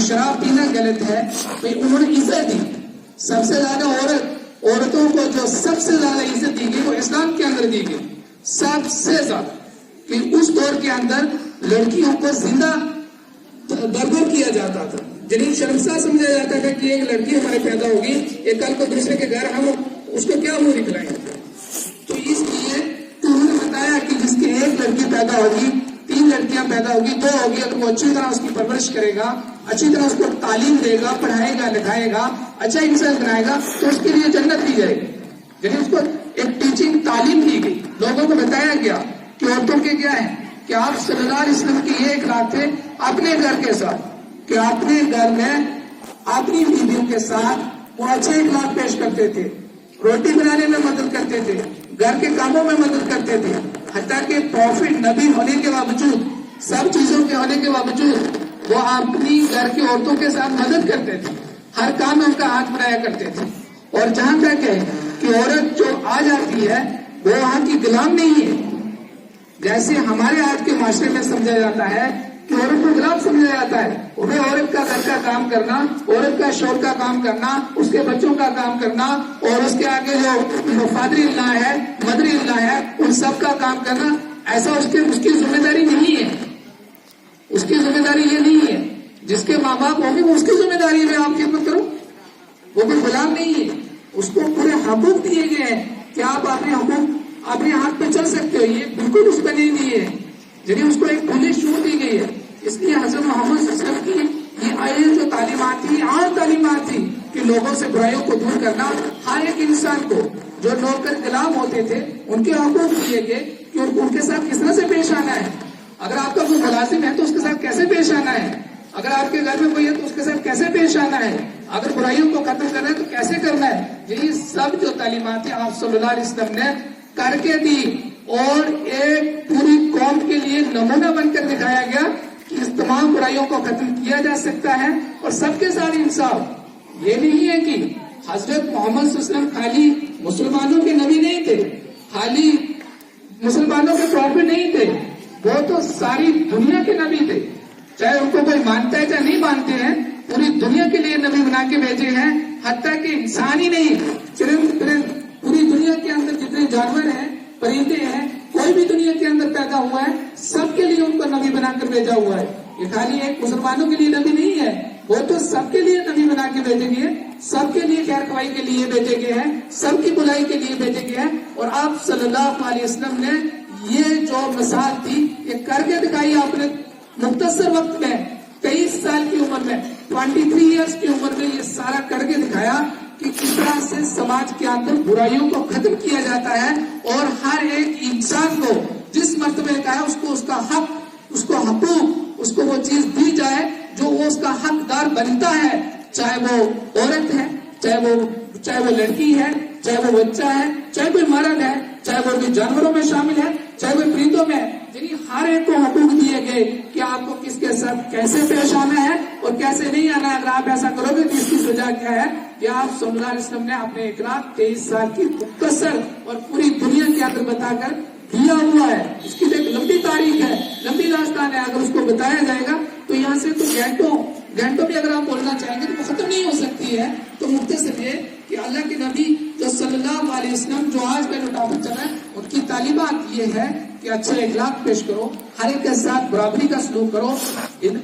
شراب پینا غلط ہے، تو انہوں نے عزت دی. سب سے زیادہ عورتوں کو جو سب سے زیادہ عزت دی گئی وہ اسلام کے اندر دی گئی، سب سے زیادہ. کہ اس دور کے اندر لڑکیوں کو زندہ درگور کیا جاتا تھا، جنہیں شرمسار سمجھا جاتا تھا کہ ایک لڑکی ہمارے پیدا ہوگی، ایک کل کو دوسرے کے گھر ہم اس کو کیا منہ دکھلائیں گے. تو اس لیے انہوں نے بتایا کہ جس کی ایک لڑکی پیدا ہوگی، 3 لڑکیاں پیدا ہوگی، 2 ہوگی، اگر وہ اچھی طرح اس کی پرورش کرے گا، اچھی طرح اس کو تعلیم دے گا، پڑھائے گا، لکھائے گا، اچھا انسان بنائے گا، تو اس کے لیے جنت دی جائے گی. یعنی اس کو ایک ٹیچنگ تعلیم دی گئی، لوگوں کو بتایا گیا کہ عورتوں کے کیا ہے، کہ آپ صلی اللہ علیہ وسلم کی یہ اخلاق تھے اپنے گھر کے ساتھ، کہ اپنے گھر میں اپنی بیویوں کے ساتھ وہ اچھے اخلاق پیش کرتے تھے، روٹی بنانے میں مدد کرتے تھے، گھر کے کاموں میں مدد کرتے تھے، حتیٰ کہ پروفٹ نبی ہونے کے باوجود، سب چیزوں کے ہونے کے باوجود وہ اپنی گھر کی عورتوں کے ساتھ مدد کرتے تھے، ہر کام میں ان کا ہاتھ بڑھایا کرتے تھے. اور جہاں تک ہے کہ عورت جو آ جاتی ہے وہ وہاں کی غلام نہیں ہے، جیسے ہمارے آج کے معاشرے میں سمجھا جاتا ہے کہ عورت کو غلام سمجھا جاتا ہے. انہیں عورت کا گھر کا کام کرنا، عورت کا شوہر کا کام کرنا، اس کے بچوں کا کام کرنا، اور اس کے آگے جو فادری اللہ ہے، مدری اللہ ہے، ان سب کا کام کرنا، ایسا اس کی ذمہ داری نہیں ہے. اس کی ذمہ داری یہ نہیں ہے. جس کے ماں باپ ہوں گے وہ اس کی ذمہ داری ہے آپ خدمت کرو، وہ کوئی غلام نہیں ہے. اس کو پورے حقوق دیے گئے ہیں کہ آپ اپنے حقوق اپنے ہاتھ پہ چل سکتے ہو. یہ بالکل اس کا نہیں دیے، یعنی اس کو ایک کھلی چھوٹ دی گئی ہے. اس لیے حضرت محمد صلی اللہ علیہ وسلم کی یہ آئے جو تعلیمات تھی، عام تعلیمات تھی کہ لوگوں سے برائیوں کو دور کرنا، ہر ایک انسان کو جو نوکر غلام ہوتے تھے ان کے حقوق دیے گئے کہ ان کے ساتھ کس طرح سے پیش آنا ہے. اگر آپ کا کوئی ملازم ہے تو اس کے ساتھ کیسے پیش آنا ہے، اگر آپ کے گھر میں کوئی ہے تو اس کے ساتھ کیسے پیش آنا ہے، اگر برائیوں کو ختم کرنا ہے تو کیسے کرنا ہے. یہی سب جو تعلیمات آپ صلی اللہ علیہ وسلم نے کر کے دی، اور ایک پوری قوم کے لیے نمونہ بن کر دکھایا گیا کہ اس تمام برائیوں کو ختم کیا جا سکتا ہے. اور سب کے ساتھ انصاف. یہ نہیں ہے کہ حضرت محمد صلی اللہ علیہ وسلم خالی مسلمانوں کے نبی نہیں تھے، خالی مسلمانوں کے پروفٹ نہیں تھے، وہ تو ساری دنیا کے نبی تھے. چاہے ان کو کوئی مانتا ہے چاہے نہیں مانتے ہیں، پوری دنیا کے لیے نبی بنا کے بھیجے ہیں. حتیٰ کہ انسان ہی نہیں، چرند پرند پوری دنیا کے اندر جتنے جانور ہیں، پرندے ہیں، کوئی بھی دنیا کے اندر پیدا ہوا ہے، سب کے لیے ان کو نبی بنا کر بھیجا ہوا ہے. یہ خالی ایک مسلمانوں کے لیے نبی نہیں ہے، وہ تو سب کے لیے نبی بنا کے بھیجے گئے، سب کے لیے خیر خواہی کے لیے بھیجے گئے ہیں، سب کی بھلائی کے لیے بھیجے گئے ہیں. اور آپ صلی اللہ علیہ وسلم نے یہ جو مثال تھی یہ کر کے دکھائی آپ نے مختصر وقت میں، 23 سال کی عمر میں، 23 ایئرس کی عمر میں یہ سارا کر کے دکھایا کہ کس طرح سے سماج کے اندر برائیوں کو ختم کیا جاتا ہے، اور ہر ایک انسان کو جس مرتبے کا ہے اس کو اس کا حق، اس کو حقوق، اس کو وہ چیز دی جائے جو وہ اس کا حقدار بنتا ہے. چاہے وہ عورت ہے، چاہے وہ لڑکی ہے، چاہے وہ بچہ ہے، چاہے کوئی مرد ہے، چاہے وہ بھی جانوروں میں شامل ہے، چاہے وہ پرندوں میں. یعنی ہر ایک کو حقوق دیے گئے کہ آپ کو کس کے ساتھ کیسے پیش آنا ہے اور کیسے نہیں آنا ہے. اگر آپ ایسا کرو گے تو اس کی سزا کیا ہے. کہ آپ صلی اللہ علیہ وسلم نے اپنے اخلاق 23 سال کی مختصر اور پوری دنیا کے اندر بتا کر دیا ہوا ہے. اس کی ایک لمبی تاریخ ہے، لمبی داستان ہے. اگر اس کو بتایا جائے گا تو یہاں سے تو گھنٹوں بھی اگر آپ بولنا چاہیں گے تو وہ ختم نہیں ہو سکتی ہے. تو مختصر یہ کہ اللہ کے نبی جو صلی اللہ علیہ وسلم جو آج کا جو ٹاپک چل رہا ہے ان کی تعلیمات یہ ہے کہ اچھے اخلاق پیش کرو، ہر ایک کے ساتھ برابری کا سلوک کرو،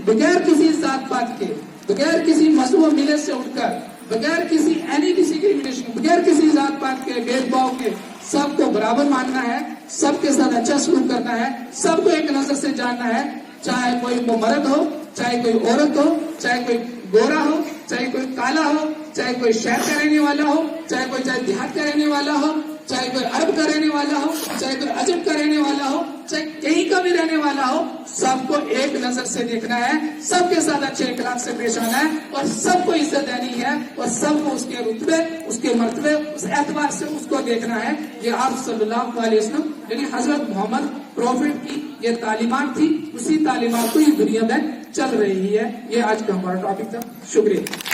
بغیر کسی ذات پات کے، بغیر کسی مذہب و ملت سے اٹھ کر، بغیر کسی ڈسکریمنیشن، بغیر کسی ذات پات کے بھید بھاؤ کے سب کو برابر ماننا ہے، سب کے ساتھ اچھا سلوک کرنا ہے، سب کو ایک نظر سے جاننا ہے. چاہے کوئی مرد ہو، چاہے کوئی عورت ہو، چاہے کوئی گورا ہو، چاہے کوئی کالا ہو، چاہے کوئی شہر کا رہنے والا ہو، چاہے دیہات کا رہنے والا ہو، چاہے کوئی عرب کا رہنے والا ہو، چاہے کوئی عجم کا رہنے والا ہو، چاہے کہیں کا بھی رہنے والا ہو، سب کو ایک نظر سے دیکھنا ہے، سب کے ساتھ اچھے اخلاق سے پیش آنا ہے، اور سب کو عزت دینی ہے، اور سب کو اس کے رتبے، اس کے مرتبے، اس اعتبار سے اس کو دیکھنا ہے. یہ آپ صلی اللہ علیہ وسلم یعنی حضرت محمد پروفٹ کی یہ تعلیمات تھی. اسی تعلیمات کو یہ دنیا میں چل رہی ہے. یہ آج کا ہمارا ٹاپک تھا. شکریہ.